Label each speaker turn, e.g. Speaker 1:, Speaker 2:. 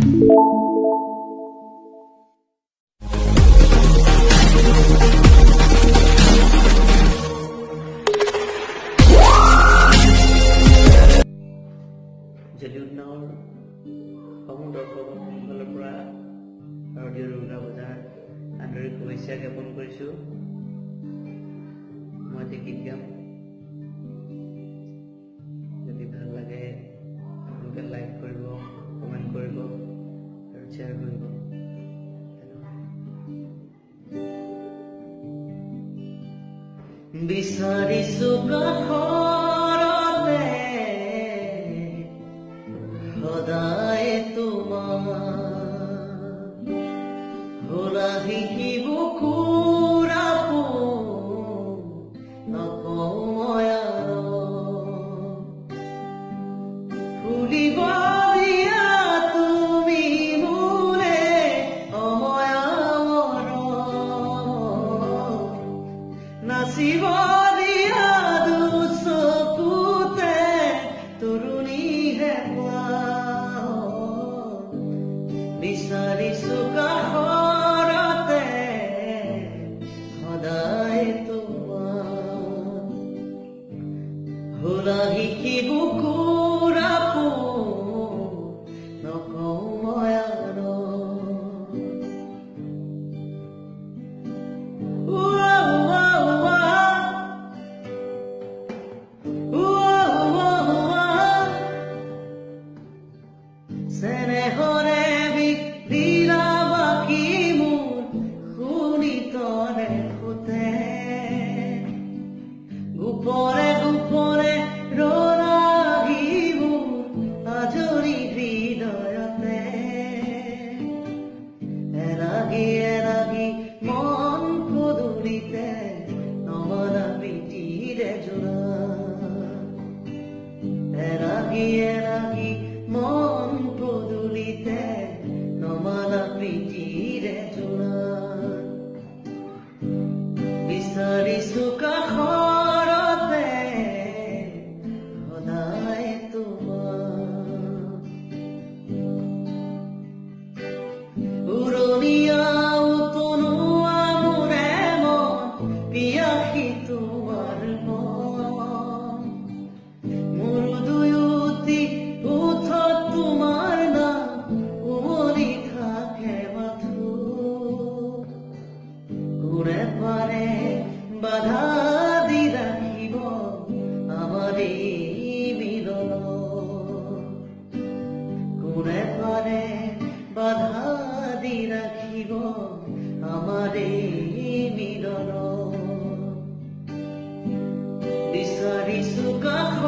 Speaker 1: জেলিউডনাৰ সমূহ দৰ্শকসকলৰ পৰা শাৰদীয় দুৰ্গা পূজাৰ আন্তৰিক শুভেচ্ছা জ্ঞাপন কৰিছোঁ। মই এটি গীত গাম, যদি ভাল লাগে আপোনালোকে লাইক কৰিব, কমেণ্ট কৰিব আৰু শ্বেয়াৰ কৰিব। বিচাৰিছো কাষৰতে সদায় তোমাৰ ভোলা শিকিব কুৰাপো নকয় ফুলিব দিয়া তুমি মোলে অময়াৰ নাচিব দিয়া দুচকুতে তৰুণীহে বিচাৰিছো কাষৰতে সদায় তোমাৰ ভোলা শিকিব কুৰাপো নকয় চেনেহৰে বিক্ৰীৰা বাকী মোৰ শুনি তৰে সোতে গোপৰে গোপৰে ৰৰাগী মোৰ আজৰি হৃদয়তে এৰাগী এৰাগী মন পদূলিতে নমনা প্ৰীতিৰে জোৰা এৰাগী এৰাগী মন পদূলিতে নমানা প্ৰীতিৰে জোৰা বিচাৰিছো কাষৰতে সদায় তোমাৰ উৰণীয়া উতনুৱা মোৰে মন পিয়াসী তোমাৰ মন মোৰ দুয়োটি ওঠত তোমাৰ নাম উমলি থাকে মাথো কোনে পাৰে বাধা দি ৰাখিব আমাৰ এই মিলন কোনে পাৰে বাধা দি ৰাখিব আমাৰ এই মিলন বিচাৰিছো কাষ